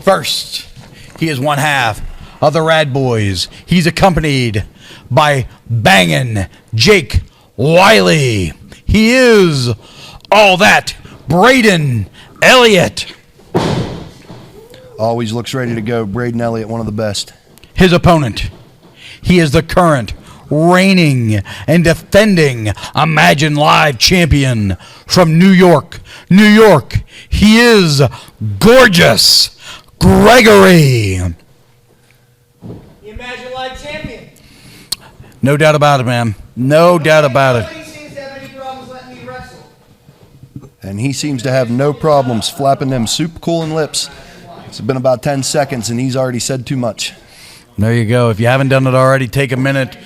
First, he is one half of the Rad Boys. He's accompanied by bangin' Jake Wiley. He is all that Braden Elliott. Always looks ready to go. Braden Elliott, one of the best. His opponent, he is the current reigning and defending Imagine Live champion from New York. New York, he is gorgeous Gregory. The Imagine Live champion. No doubt about it, man. No doubt about it. Nobody seems to have any problems letting me wrestle. And he seems to have no problems flapping them soup cooling lips. It's been about 10 seconds, and he's already said too much. There you go. If you haven't done it already, take a minute.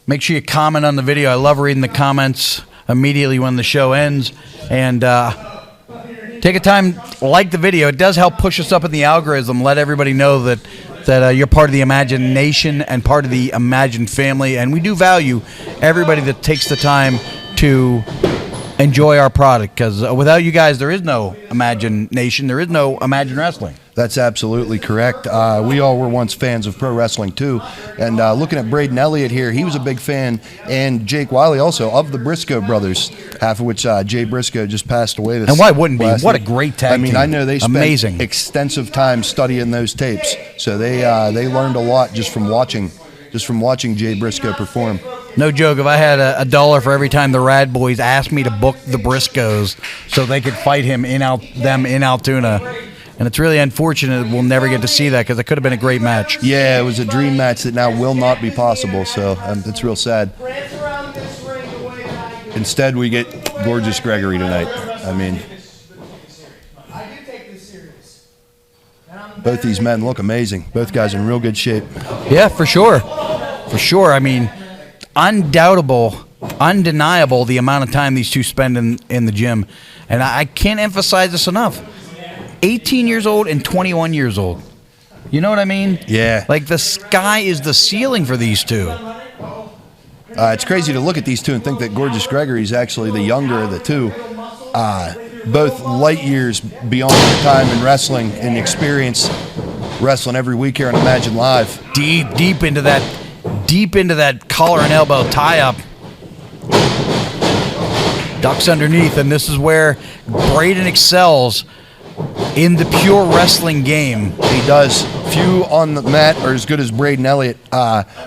Make sure you comment on the video. I love reading the comments immediately when the show ends. And take a time, like the video. It does help push us up in the algorithm. Let everybody know that you're part of the Imagine Nation and part of the Imagine family. And we do value everybody that takes the time to enjoy our product, because without you guys, there is no Imagine Nation. There is no Imagine Wrestling. That's absolutely correct. We all were once fans of pro wrestling, too. And looking at Braden Elliott here, he was a big fan, and Jake Wiley also, of the Briscoe brothers, half of which Jay Briscoe just passed away this And why wouldn't be? last What a week. great tag team. I mean, I know they spent Amazing. extensive time studying those tapes, so they learned a lot just from watching Jay Briscoe perform. No joke, if I had a dollar for every time the Rad Boys asked me to book the Briscoes so they could fight them in Altoona. And it's really unfortunate we'll never get to see that, because it could have been a great match. Yeah, it was a dream match that now will not be possible, so it's real sad. Instead, we get gorgeous Gregory tonight. I mean, I do take this serious. both these men look amazing. Both guys in real good shape. Yeah, for sure. For sure. I mean, undeniable the amount of time these two spend in the gym. And I can't emphasize this enough. 18 years old and 21 years old. You know what I mean? Yeah. Like, the sky is the ceiling for these two. It's crazy to look at these two and think that Gorgeous Gregory is actually the younger of the two. Both light years beyond their time in wrestling and experience wrestling every week here on Imagine Live. Deep into that collar and elbow tie-up. Ducks underneath, and this is where Braden excels in the pure wrestling game. He does. Few on the mat are as good as Braden Elliott.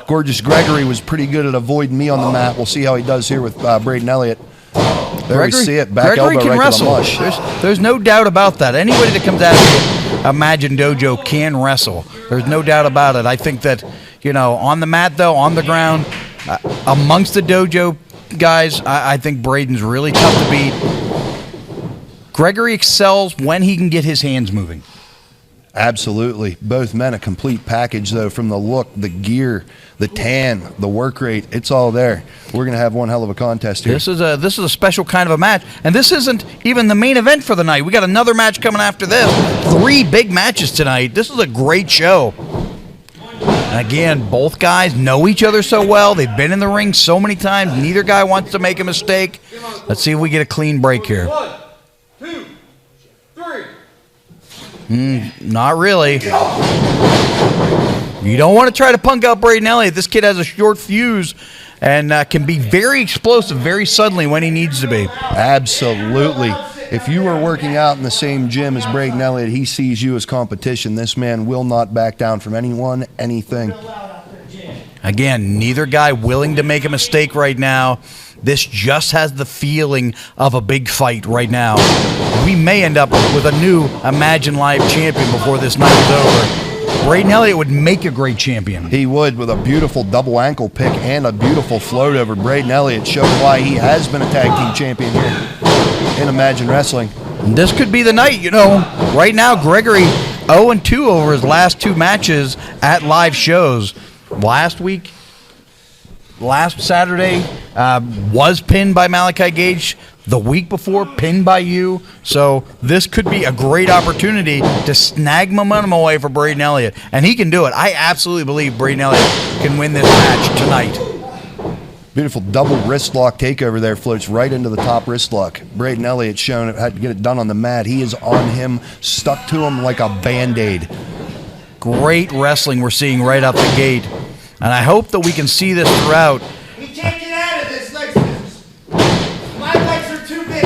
Gorgeous Gregory was pretty good at avoiding me on the mat. We'll see how he does here with Braden Elliott. There we see it. Back Gregory elbow can right wrestle. to the mush. There's no doubt about that. Anybody that comes out of the Imagine Dojo can wrestle. There's no doubt about it. I think that, on the mat, though, on the ground, amongst the dojo guys, I think Braden's really tough to beat. Gregory excels when he can get his hands moving. Absolutely. Both men a complete package, though, from the look, the gear, the tan, the work rate. It's all there. We're going to have one hell of a contest here. This is a special kind of a match, and this isn't even the main event for the night. We got another match coming after this. 3 big matches tonight. This is a great show. And again, both guys know each other so well. They've been in the ring so many times. Neither guy wants to make a mistake. Let's see if we get a clean break here. 1, 2, 3. Not really. You don't want to try to punk out Braden Elliott. This kid has a short fuse and can be very explosive very suddenly when he needs to be. Absolutely. If you are working out in the same gym as Braden Elliott, he sees you as competition. This man will not back down from anyone, anything. Again, neither guy willing to make a mistake right now. This just has the feeling of a big fight right now. We may end up with a new Imagine Live champion before this night is over. Braden Elliott would make a great champion. He would, with a beautiful double ankle pick and a beautiful float over. Braden Elliott showing why he has been a tag team champion here in Imagine Wrestling. This could be the night, Right now, Gregory 0-2 over his last 2 matches at live shows. Last Saturday was pinned by Malachi Gage. The week before, pinned by you. So this could be a great opportunity to snag momentum away for Braden Elliott. And he can do it. I absolutely believe Braden Elliott can win this match tonight. Beautiful double wrist lock takeover there, floats right into the top wrist lock. Braden Elliott shown it, had to get it done on the mat. He is on him, stuck to him like a Band-Aid. Great wrestling we're seeing right out the gate. And I hope that we can see this throughout. He can't get out of this leg scissors. My legs are too big.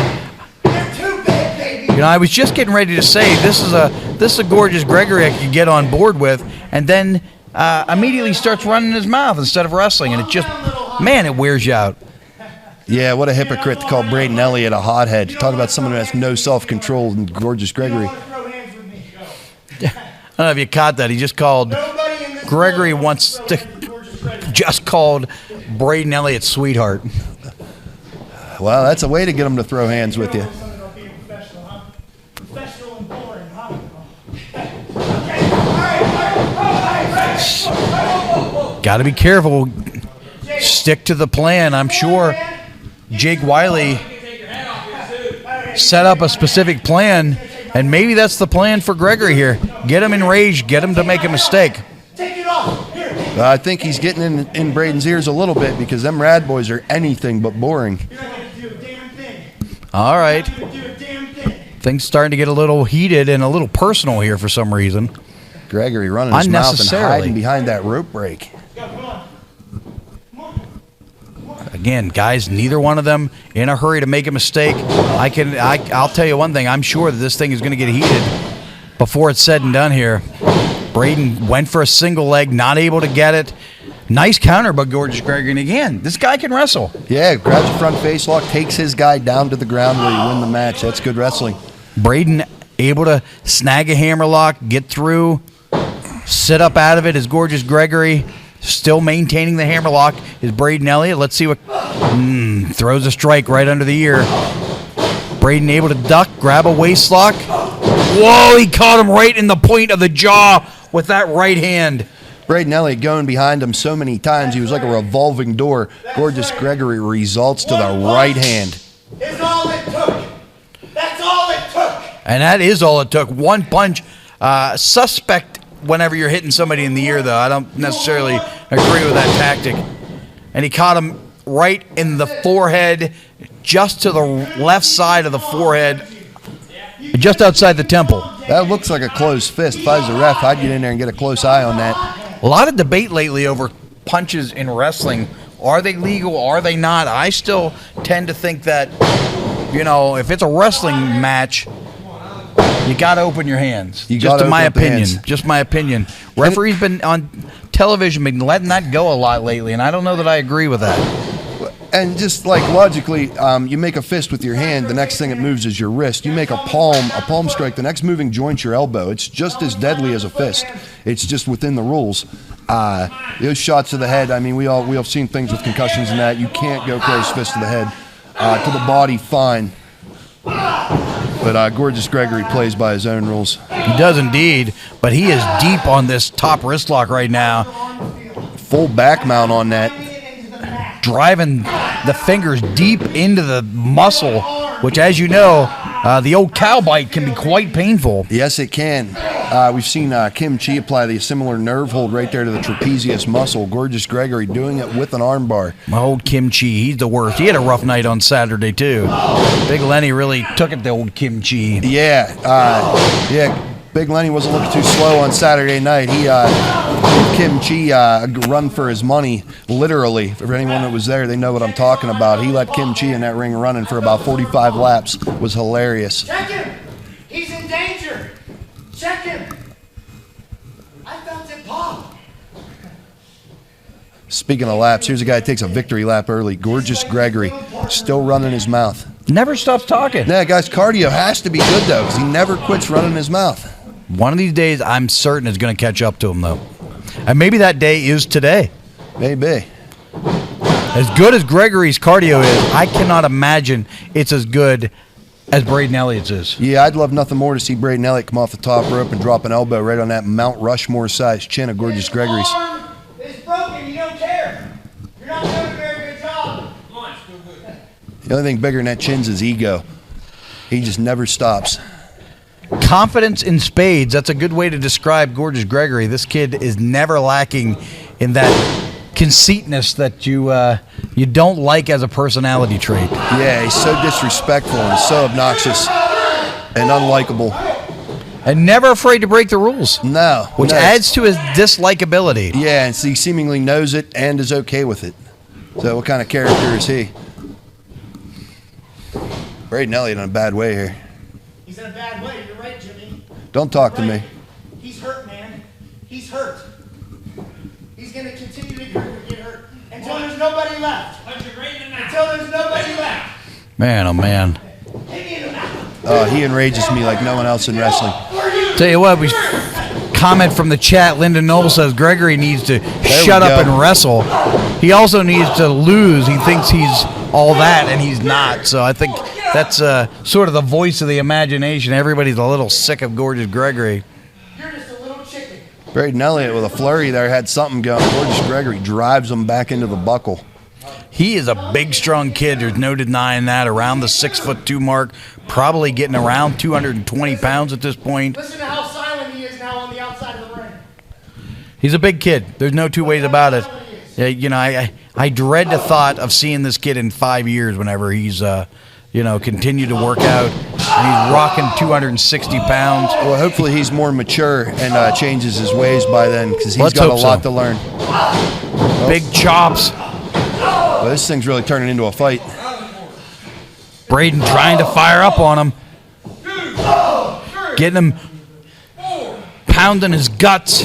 They're too big, baby. You know, I was just getting ready to say this is a gorgeous Gregory I could get on board with, and then immediately starts running his mouth instead of wrestling, and it just, man, it wears you out. Yeah, what a hypocrite to call Braden Elliott a hothead. Talk about someone who has no self-control and gorgeous Gregory. Throw hands with me. I don't know if you caught that. He just called Gregory wants to just called Braden Elliott sweetheart. Well, that's a way to get him to throw hands with you. Professional and boring, huh? Got to be careful. Stick to the plan. I'm sure Jake Wiley set up a specific plan, and maybe that's the plan for Gregory here. Get him enraged, get him to make a mistake. Take it off. Here. I think he's getting in Braden's ears a little bit because them rad boys are anything but boring. You're not going to do a damn thing. All right. You're not going to do a damn thing. Things starting to get a little heated and a little personal here for some reason. Gregory running his mouth and Unnecessarily. hiding behind that rope break. Come on. Again, guys, neither one of them in a hurry to make a mistake. I'll tell you one thing. I'm sure that this thing is going to get heated before it's said and done here. Braden went for a single leg, not able to get it. Nice counter by gorgeous Gregory. And again, this guy can wrestle. Yeah, grabs the front face lock, takes his guy down to the ground where you win the match. That's good wrestling. Braden able to snag a hammerlock, get through, sit up out of it is gorgeous Gregory. Still maintaining the hammerlock is Braden Elliott. Let's see what... throws a strike right under the ear. Braden able to duck, grab a waist lock. Whoa, he caught him right in the point of the jaw with that right hand. Braden Elliott going behind him so many times, he was like a revolving door. Gorgeous Gregory results to the right hand. Is all it took. That's all it took. And that is all it took. One punch. Suspect whenever you're hitting somebody in the ear, though. I don't necessarily agree with that tactic. And he caught him right in the forehead, just to the left side of the forehead, just outside the temple. That looks like a closed fist. If I was the ref, I'd get in there and get a close eye on that. A lot of debate lately over punches in wrestling. Are they legal? Are they not? I still tend to think that, you know, if it's a wrestling match, you got to open your hands. Just in my opinion. Just my opinion. Referee's been on television, been letting that go a lot lately, and I don't know that I agree with that. And just like logically, you make a fist with your hand, the next thing it moves is your wrist. You make a palm strike, the next moving joint's your elbow. It's just as deadly as a fist. It's just within the rules. Those shots to the head, I mean, we all have seen things with concussions and that. You can't go close fist to the head. To the body, fine. But gorgeous Gregory plays by his own rules. He does indeed, but he is deep on this top wrist lock right now. Full back mount on that. Driving the fingers deep into the muscle, which, as you know, the old cow bite can be quite painful. Yes, it can. We've seen Kim Chi apply the similar nerve hold right there to the trapezius muscle. Gorgeous Gregory doing it with an armbar. My old Kim Chi, he's the worst. He had a rough night on Saturday, too. Big Lenny really took it to old Kim Chi. Yeah. Big Lenny wasn't looking too slow on Saturday night. He gave Kim Chi a run for his money, literally. For anyone that was there, they know what I'm talking about. He let Kim Chi in that ring running for about 45 laps. It was hilarious. Check him. He's in danger. Check him. I felt it pop. Speaking of laps, here's a guy that takes a victory lap early. Gorgeous Gregory, still running his mouth. Never stops talking. Yeah, guy's cardio has to be good, though, because he never quits running his mouth. One of these days, I'm certain it's going to catch up to him, though. And maybe that day is today. Maybe. As good as Gregory's cardio is, I cannot imagine it's as good as Braden Elliott's is. Yeah, I'd love nothing more to see Braden Elliott come off the top rope and drop an elbow right on that Mount Rushmore-sized chin of Gorgeous Gregory's. It's broken. You don't care. You're not doing a very good job. Come on, it's still good. The only thing bigger than that chin's his ego. He just never stops. Confidence in spades. That's a good way to describe Gorgeous Gregory. This kid is never lacking in that conceitness that you don't like as a personality trait. Yeah, he's so disrespectful and so obnoxious and unlikable. And never afraid to break the rules. No. Which adds to his dislikability. Yeah, and he seemingly knows it and is okay with it. So what kind of character is he? Braden Elliott in a bad way here. He's in a bad way. You're right, Jimmy. Don't talk to me. He's hurt, man. He's hurt. He's going to continue to get hurt until there's nobody left. Until there's nobody left. Man, oh man. Hit me in the mouth. He enrages me like no one else in wrestling. Tell you what, we comment from the chat. Linda Knoll says Gregory needs to shut up and wrestle. He also needs to lose. He thinks he's all that, and he's not. So I think that's sort of the voice of the imagination. Everybody's a little sick of Gorgeous Gregory. You're just a little chicken. Braden Elliott with a flurry there had something going. Gorgeous Gregory drives him back into the buckle. He is a big, strong kid. There's no denying that. Around the 6'2" mark, probably getting around 220 pounds at this point. Listen to how silent he is now on the outside of the ring. He's a big kid. There's no two ways about it. You know, I dread the thought of seeing this kid in 5 years whenever he's, continue to work out. And he's rocking 260 pounds. Well, hopefully he's more mature and changes his ways by then because he's Let's got a hope lot so. to learn. Big chops. Well, this thing's really turning into a fight. Braden trying to fire up on him. Getting him pounding his guts.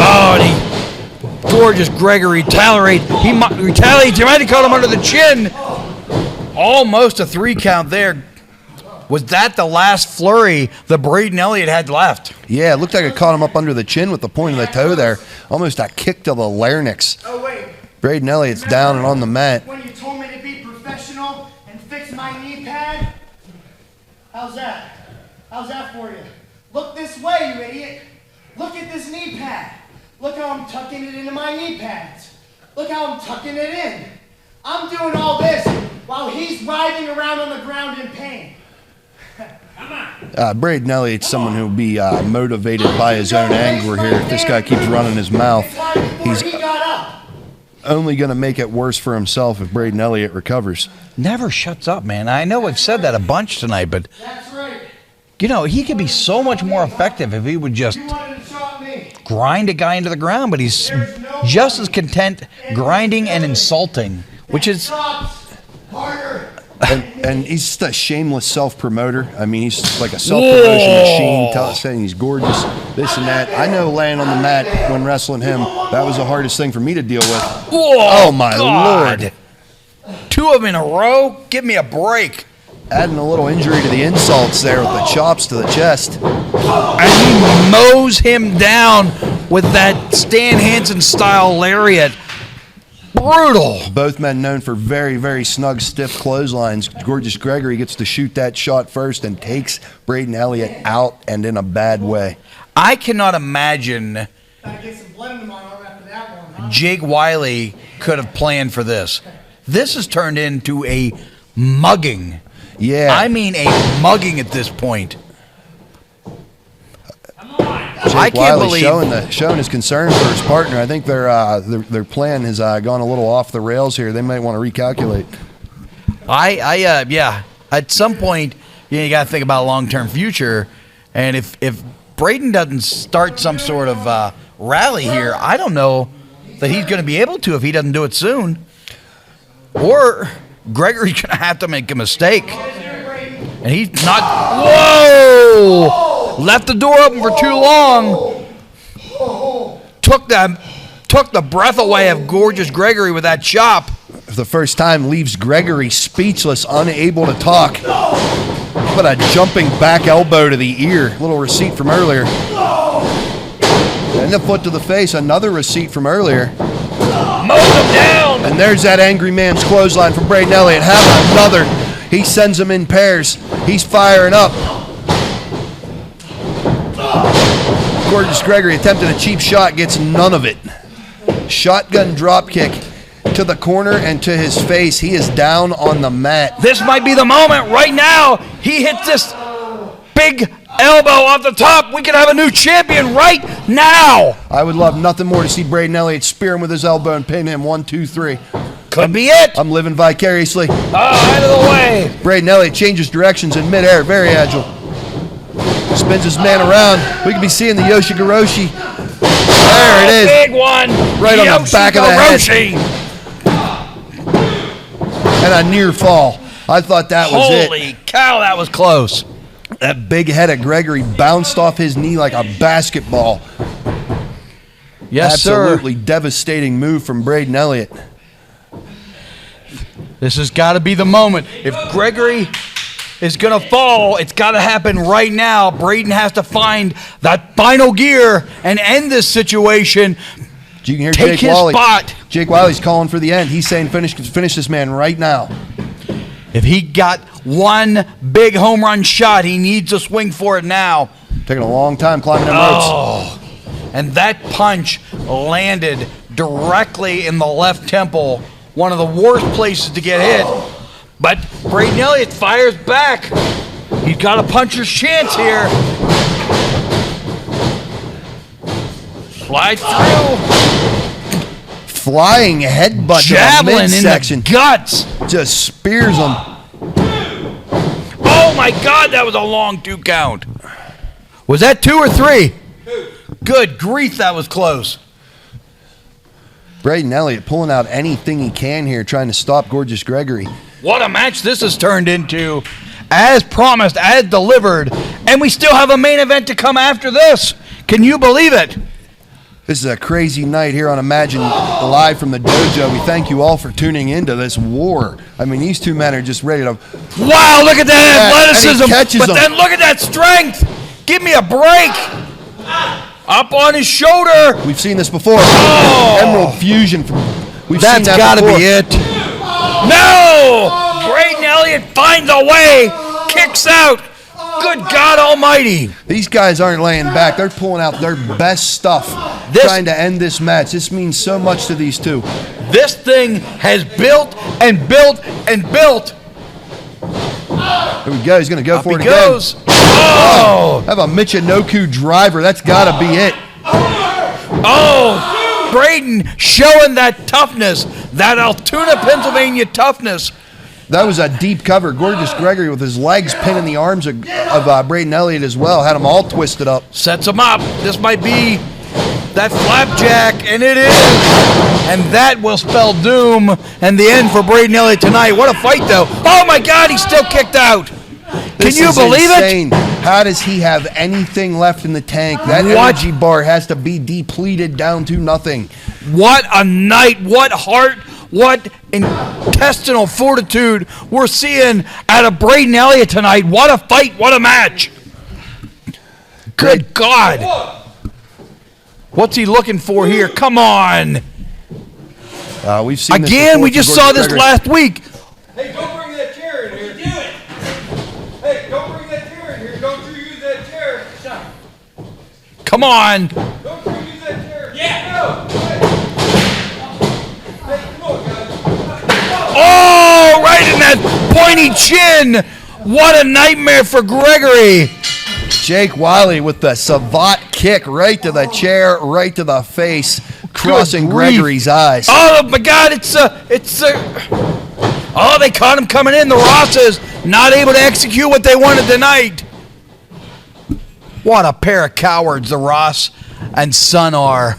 Oh, and he, Gorgeous Gregory retaliates. He retaliates. He might have caught him under the chin. Almost a 3 count there. Was that the last flurry that Braden Elliott had left? Yeah, it looked like it caught him up under the chin with the point of the toe there. Almost a kick to the larynx. Oh, wait. Braden Elliott's down and on the mat. When you told me to be professional and fix my knee pad? How's that? How's that for you? Look this way, you idiot. Look at this knee pad. Look how I'm tucking it into my knee pads. Look how I'm tucking it in. I'm doing all this while he's writhing around on the ground in pain. Braden Elliott's someone who'll be motivated by his own anger here. If this guy keeps running his mouth, he's only going to make it worse for himself if Braden Elliott recovers. Never shuts up, man. I know we've said that a bunch tonight, but That's right. you know, he could be so much more effective if he would just You wanted to shot me. grind a guy into the ground, but he's just as content grinding and insulting, which is Drops harder. And he's just a shameless self-promoter. I mean, he's like a self-promotion machine, saying he's gorgeous, this and that. I know laying on the mat when wrestling him, that was the hardest thing for me to deal with. Whoa, Oh, my God. Lord. 2 of them in a row? Give me a break. Adding a little injury to the insults there with the chops to the chest. And he mows him down with that Stan Hansen-style lariat. Brutal. Both men known for very, very snug, stiff clotheslines. Gorgeous Gregory gets to shoot that shot first and takes Braden Elliott out, and in a bad way. I cannot imagine Gotta get some blood into my arm after that one, huh? Jake Wiley could have planned for this. This has turned into a mugging. Yeah. I mean a mugging at this point. Jake I can't Wiley believe showing his concern for his partner. I think their plan has gone a little off the rails here. They might want to recalculate. Yeah. At some point, you got to think about long-term future. And if Braden doesn't start some sort of rally here, I don't know that he's going to be able to if he doesn't do it soon. Or Gregory's going to have to make a mistake. And he's not. Whoa! Left the door open for too long. Took the breath away of Gorgeous Gregory with that chop. For the first time, leaves Gregory speechless, unable to talk. But a jumping back elbow to the ear. Little receipt from earlier. And the foot to the face. Another receipt from earlier. Mows him down. And there's that angry man's clothesline from Braden Elliott. Have another. He sends him in pairs. He's firing up. Gorgeous Gregory attempted a cheap shot, gets none of it. Shotgun drop kick to the corner and to his face. He is down on the mat. This might be the moment right now. He hits this big Elbow off the top. We could have a new champion right now. I would love nothing more to see Braden Elliott spear him with his elbow and pin him 1, 2, 3. Could be it. I'm living vicariously. Out of the way. Braden Elliott changes directions in midair, very agile. Spins his man around. We could be seeing the Yoshigoroshi. There it is. Big one. Right on the back of the head. And a near fall. I thought that was it. Holy cow, that was close. That big head of Gregory bounced off his knee like a basketball. Yes, Absolutely sir. devastating move from Braden Elliott. This has got to be the moment. If Gregory is going to fall, it's got to happen right now. Braden has to find that final gear and end this situation. You can hear Take Jake his Wally. spot. Jake Wally's calling for the end. He's saying finish this man right now. If he got one big home run shot, he needs to swing for it now. Taking a long time climbing them ropes. Oh, and that punch landed directly in the left temple, one of the worst places to get hit. But Braden Elliott fires back. He's got a puncher's chance here. Slide through. Flying headbutt to the Javelin in midsection. the guts. Just spears him. Oh my God, that was a long 2 count. Was that 2 or 3? 2. Good grief, that was close. Braden Elliott pulling out anything he can here, trying to stop Gorgeous Gregory. What a match this has turned into. As promised, as delivered, and we still have a main event to come after this. Can you believe it? This is a crazy night here on Imagine live from the dojo. We thank you all for tuning into this war. I mean, these two men are just ready to... Wow, look at that athleticism. And he catches but him. then look at that strength. Give me a break. Up on his shoulder. We've seen this before. Oh. Emerald Fusion. We've That's seen that got to before. be it. No! Braden Elliott finds a way. Kicks out. Good God Almighty. These guys aren't laying back. They're pulling out their best stuff, trying to end this match. This means so much to these two. This thing has built and built and built. Here we go. He's going to go Up for it he again. goes. Oh! Have a Michinoku driver. That's got to be it. Oh! Braden showing that toughness, that Altoona, Pennsylvania toughness. That was a deep cover. Gorgeous Gregory with his legs pinning the arms of Braden Elliott as well. Had them all twisted up. Sets him up. This might be that flapjack, and it is. And that will spell doom and the end for Braden Elliott tonight. What a fight, though. Oh, my God, he's still kicked out. Can you believe insane. it? How does he have anything left in the tank? That energy bar has to be depleted down to nothing. What a night. What heart. What intestinal fortitude we're seeing out of Braden Elliott tonight. What a fight. What a match. Good God. What's he looking for here? Come on. We've seen this Again, before we from just Gorgeous saw this Gregory. last week. Hey, don't bring that chair in here. Do it. Hey, don't bring that chair in here. Don't you use that chair. Come on. Don't you use that chair. Yeah. No. Hey, come on, guys. Oh, right in that pointy chin. What a nightmare for Gregory. Jake Wiley with the savate kick right to the chair, right to the face, crossing Good grief. Gregory's eyes. Oh, my God, oh, they caught him coming in. The Rosses not able to execute what they wanted tonight. What a pair of cowards the Ross and Son are.